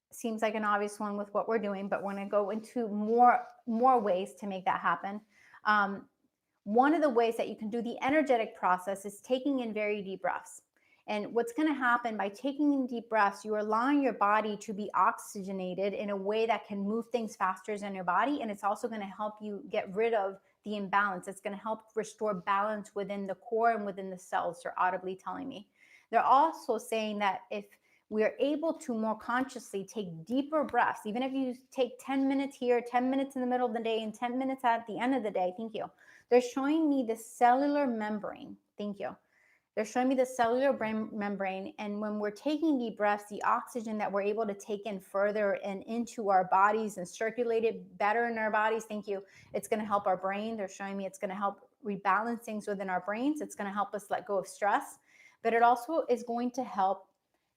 seems like an obvious one with what we're doing, but we're going to go into more ways to make that happen. One of the ways that you can do the energetic process is taking in very deep breaths. And what's going to happen by taking in deep breaths, you're allowing your body to be oxygenated in a way that can move things faster in your body. And it's also going to help you get rid of the imbalance. It's going to help restore balance within the core and within the cells, they're audibly telling me. They're also saying that if we're able to more consciously take deeper breaths, even if you take 10 minutes here, 10 minutes in the middle of the day, and 10 minutes at the end of the day, thank you. They're showing me the cellular membrane. Thank you. They're showing me the cellular membrane. And when we're taking deep breaths, the oxygen that we're able to take in further and into our bodies and circulate it better in our bodies, thank you, it's going to help our brain. They're showing me it's going to help rebalance things within our brains. It's going to help us let go of stress. But it also is going to help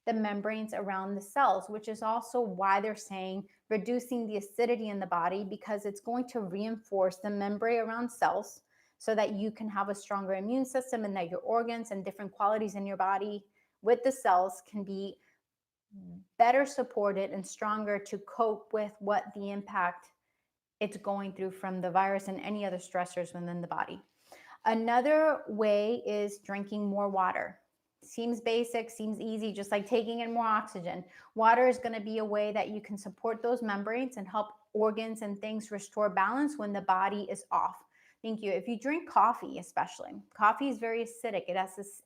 the membranes around the cells, which is also why they're saying reducing the acidity in the body, because it's going to reinforce the membrane around cells so that you can have a stronger immune system and that your organs and different qualities in your body with the cells can be better supported and stronger to cope with what the impact it's going through from the virus and any other stressors within the body. Another way is drinking more water. Seems basic, seems easy, just like taking in more oxygen. Water is going to be a way that you can support those membranes and help organs and things restore balance when the body is off. Thank you. If you drink coffee, especially, coffee is very acidic. It has this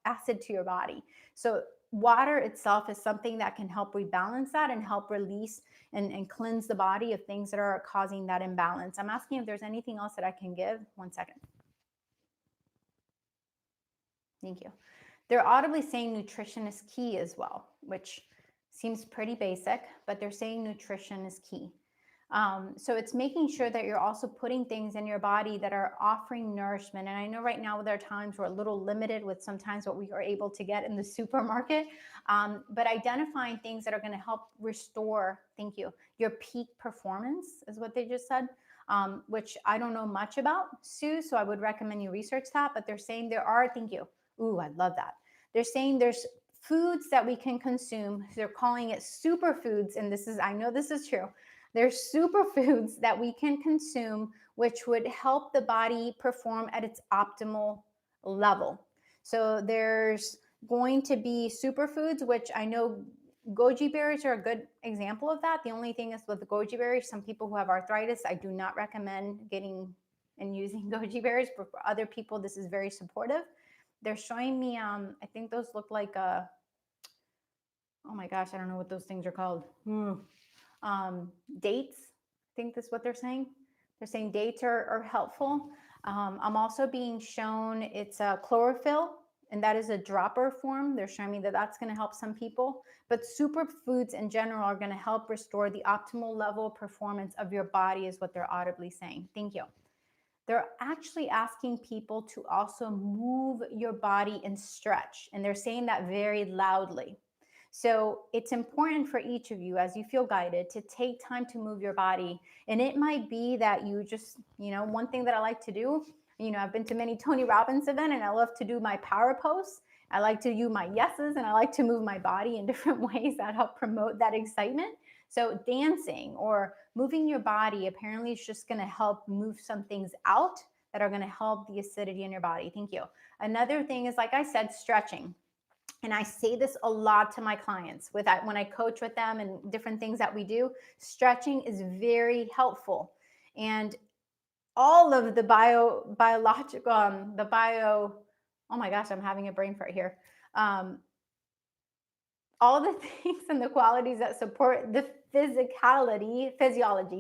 acid to your body. So water itself is something that can help rebalance that and help release and cleanse the body of things that are causing that imbalance. I'm asking if there's anything else that I can give. 1 second. Thank you. They're audibly saying nutrition is key as well, which seems pretty basic, but they're saying nutrition is key. So it's making sure that you're also putting things in your body that are offering nourishment. And I know right now there are times we're a little limited with sometimes what we are able to get in the supermarket, but identifying things that are going to help restore, thank you, your peak performance is what they just said, which I don't know much about, Sue, so I would recommend you research that. But they're saying there are, thank you. Ooh, I love that. They're saying there's foods that we can consume. They're calling it superfoods. And this is, I know this is true. There's superfoods that we can consume, which would help the body perform at its optimal level. So there's going to be superfoods, which I know goji berries are a good example of that. The only thing is with the goji berries, some people who have arthritis, I do not recommend getting and using goji berries, but for other people, this is very supportive. They're showing me, I think those look like, oh my gosh, I don't know what those things are called. Dates, I think that's what they're saying. They're saying dates are helpful. I'm also being shown it's a chlorophyll, and that is a dropper form. They're showing me that that's going to help some people. But superfoods in general are going to help restore the optimal level of performance of your body is what they're audibly saying. Thank you. They're actually asking people to also move your body and stretch. And they're saying that very loudly. So it's important for each of you, as you feel guided, to take time to move your body. And it might be that you just, one thing that I like to do, I've been to many Tony Robbins events and I love to do my power posts. I like to do my yeses and I like to move my body in different ways that help promote that excitement. So dancing or moving your body apparently is just going to help move some things out that are going to help the acidity in your body. Thank you. Another thing is, like I said, stretching. And I say this a lot to my clients when I coach with them and different things that we do. Stretching is very helpful. And all of the biological, oh my gosh, I'm having a brain fart here. Um, all the things and the qualities that support the physiology,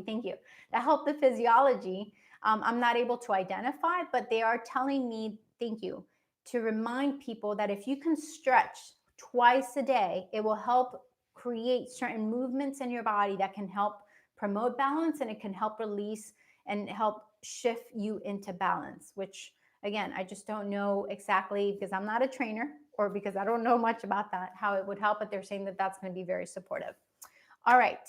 thank you, that help the physiology, I'm not able to identify, but they are telling me, thank you, to remind people that if you can stretch twice a day, it will help create certain movements in your body that can help promote balance, and it can help release and help shift you into balance, which again, I just don't know exactly because I'm not a trainer or because I don't know much about that, how it would help, but they're saying that that's going to be very supportive. All right.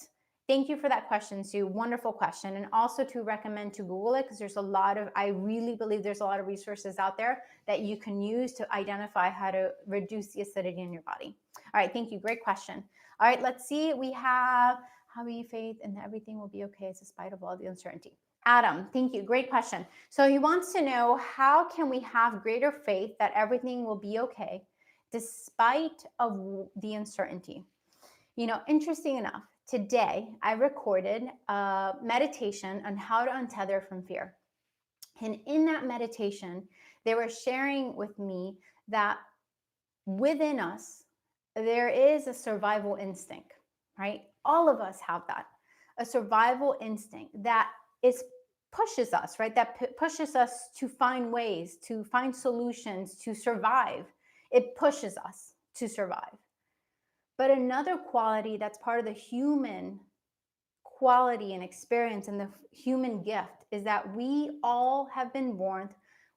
Thank you for that question, Sue. Wonderful question. And also to recommend to Google it because there's a lot of, I really believe there's a lot of resources out there that you can use to identify how to reduce the acidity in your body. All right. Thank you. Great question. All right. Let's see. We have how we faith and everything will be okay despite of all the uncertainty. Adam, thank you. Great question. So he wants to know how can we have greater faith that everything will be okay despite of the uncertainty? You know, interesting enough, today I recorded a meditation on how to untether from fear. And in that meditation, they were sharing with me that within us, there is a survival instinct, right? All of us have that, a survival instinct that is pushes us, right? That pushes us to find ways, to find solutions, to survive. It pushes us to survive. But another quality that's part of the human quality and experience and the human gift is that we all have been born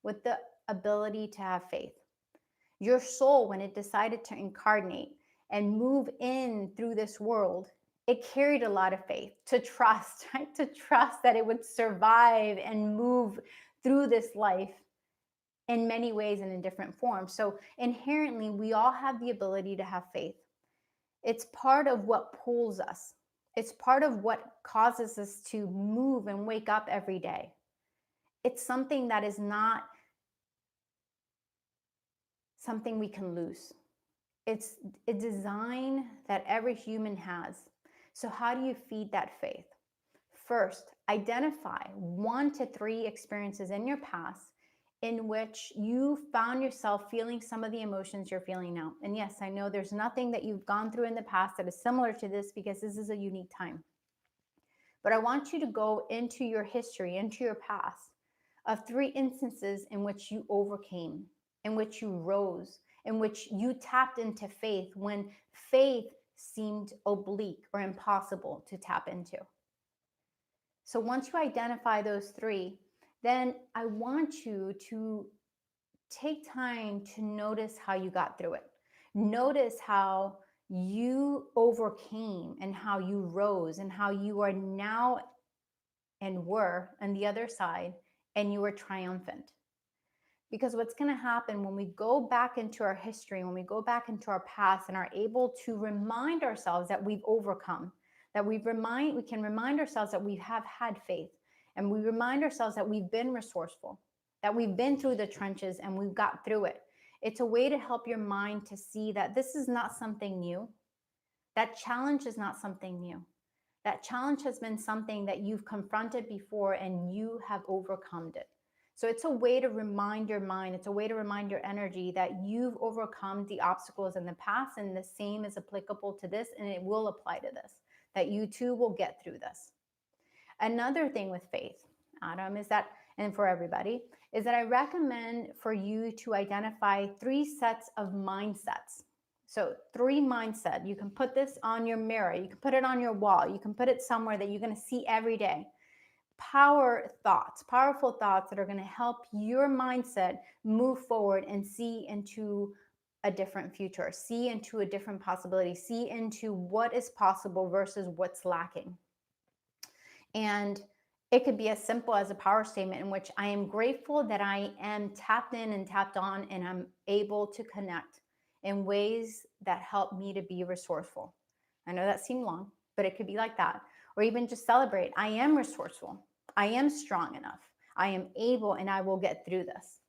with the ability to have faith. Your soul, when it decided to incarnate and move in through this world, it carried a lot of faith to trust, right? To trust that it would survive and move through this life in many ways and in different forms. So inherently, we all have the ability to have faith. It's part of what pulls us. It's part of what causes us to move and wake up every day. It's something that is not something we can lose. It's a design that every human has. So, how do you feed that faith? First, identify 1 to 3 experiences in your past in which you found yourself feeling some of the emotions you're feeling now. And yes, I know there's nothing that you've gone through in the past that is similar to this because this is a unique time. But I want you to go into your history, into your past, of 3 instances in which you overcame, in which you rose, in which you tapped into faith when faith seemed oblique or impossible to tap into. So once you identify those 3, then I want you to take time to notice how you got through it. Notice how you overcame and how you rose and how you are now and were on the other side and you were triumphant. Because what's going to happen when we go back into our history, when we go back into our past and are able to remind ourselves that we've overcome, that we can remind ourselves that we have had faith, and we remind ourselves that we've been resourceful, that we've been through the trenches and we've got through it. It's a way to help your mind to see that this is not something new. That challenge is not something new. That challenge has been something that you've confronted before and you have overcome it. So it's a way to remind your mind, it's a way to remind your energy that you've overcome the obstacles in the past, and the same is applicable to this, and it will apply to this, that you too will get through this. Another thing with faith, Adam, is that, and for everybody, is that I recommend for you to identify 3 sets of mindsets. So 3 mindset. You can put this on your mirror. You can put it on your wall. You can put it somewhere that you're going to see every day. Powerful thoughts that are going to help your mindset move forward and see into a different future, see into a different possibility, see into what is possible versus what's lacking. And it could be as simple as a power statement in which I am grateful that I am tapped in and tapped on and I'm able to connect in ways that help me to be resourceful. I know that seemed long, but it could be like that. Or even just celebrate. I am resourceful. I am strong enough. I am able and I will get through this.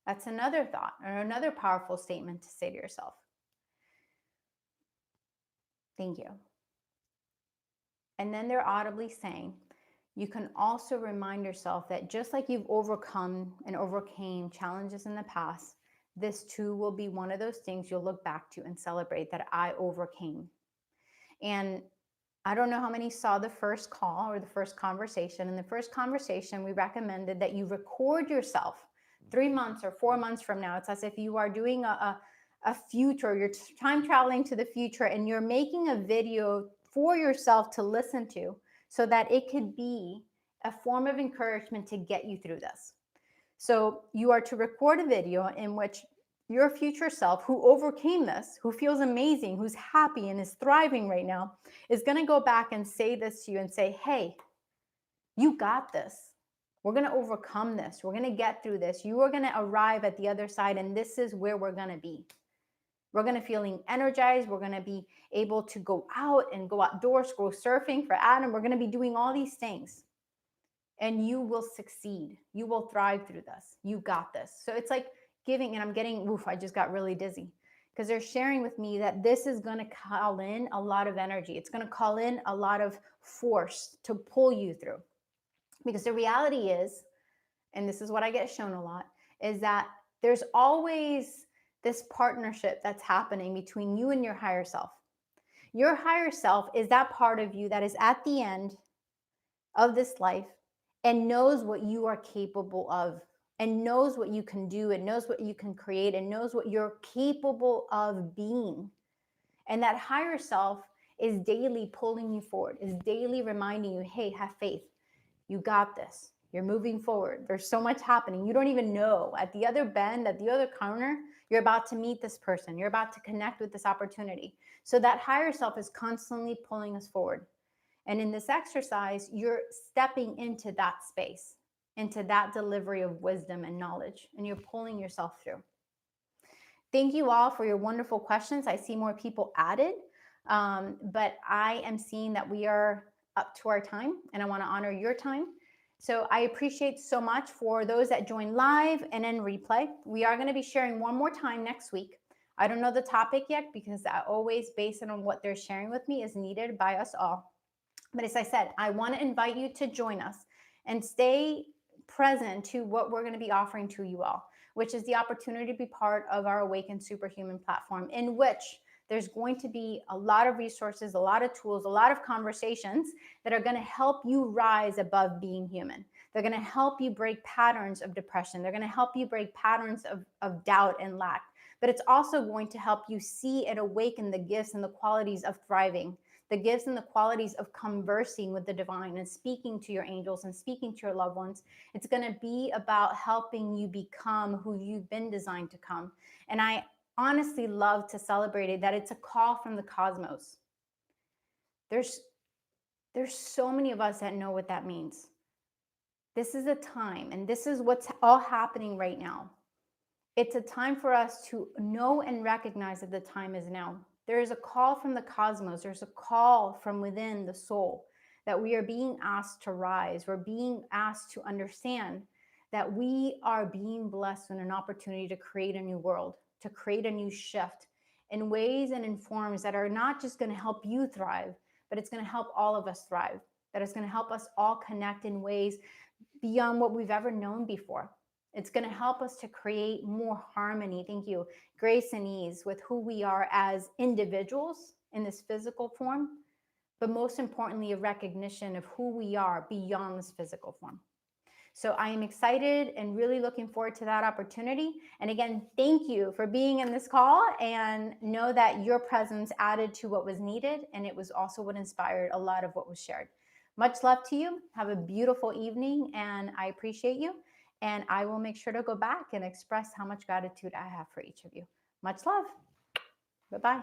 That's another thought or another powerful statement to say to yourself. Thank you. And then they're audibly saying, you can also remind yourself that just like you've overcome and overcame challenges in the past, this too will be one of those things you'll look back to and celebrate that I overcame. And I don't know how many saw the first call or the first conversation. In the first conversation, we recommended that you record yourself 3 months or 4 months from now. It's as if you are doing a future, you're time traveling to the future, and you're making a video for yourself to listen to so that it could be a form of encouragement to get you through this. So you are to record a video in which your future self, who overcame this, who feels amazing, who's happy and is thriving right now, is going to go back and say this to you and say, hey, you got this. We're going to overcome this. We're going to get through this. You are going to arrive at the other side, and this is where we're going to be. We're going to feeling energized. We're going to be able to go out and go outdoors, go surfing for Adam. We're going to be doing all these things. And you will succeed. You will thrive through this. You got this. So it's like giving, and I'm getting, I just got really dizzy because they're sharing with me that this is going to call in a lot of energy. It's going to call in a lot of force to pull you through. Because the reality is, and this is what I get shown a lot, is that there's always this partnership that's happening between you and your higher self. Your higher self is that part of you that is at the end of this life and knows what you are capable of, and knows what you can do, and knows what you can create, and knows what you're capable of being. And that higher self is daily pulling you forward, is daily reminding you, hey, have faith. You got this. You're moving forward. There's so much happening. You don't even know. At the other bend, at the other corner, you're about to meet this person. You're about to connect with this opportunity. So that higher self is constantly pulling us forward. And in this exercise, you're stepping into that space, into that delivery of wisdom and knowledge, and you're pulling yourself through. Thank you all for your wonderful questions. I see more people added, but I am seeing that we are up to our time, and I want to honor your time. So I appreciate so much for those that join live and in replay. We are going to be sharing one more time next week. I don't know the topic yet because I always base it on what they're sharing with me is needed by us all. But as I said, I want to invite you to join us and stay present to what we're going to be offering to you all, which is the opportunity to be part of our Awakened Superhuman platform, in which there's going to be a lot of resources, a lot of tools, a lot of conversations that are going to help you rise above being human. They're going to help you break patterns of depression. They're going to help you break patterns of doubt and lack. But it's also going to help you see and awaken the gifts and the qualities of thriving, the gifts and the qualities of conversing with the divine and speaking to your angels and speaking to your loved ones. It's going to be about helping you become who you've been designed to come. And I honestly love to celebrate it, that it's a call from the cosmos. There's so many of us that know what that means. This is a time, and this is what's all happening right now. It's a time for us to know and recognize that the time is now. There is a call from the cosmos. There's a call from within the soul that we are being asked to rise. We're being asked to understand that we are being blessed with an opportunity to create a new world, to create a new shift in ways and in forms that are not just going to help you thrive, but it's going to help all of us thrive, that it's going to help us all connect in ways beyond what we've ever known before. It's going to help us to create more harmony, thank you, grace and ease with who we are as individuals in this physical form, but most importantly, a recognition of who we are beyond this physical form. So I am excited and really looking forward to that opportunity. And again, thank you for being in this call, and know that your presence added to what was needed, and it was also what inspired a lot of what was shared. Much love to you. Have a beautiful evening, and I appreciate you. And I will make sure to go back and express how much gratitude I have for each of you. Much love. Bye-bye.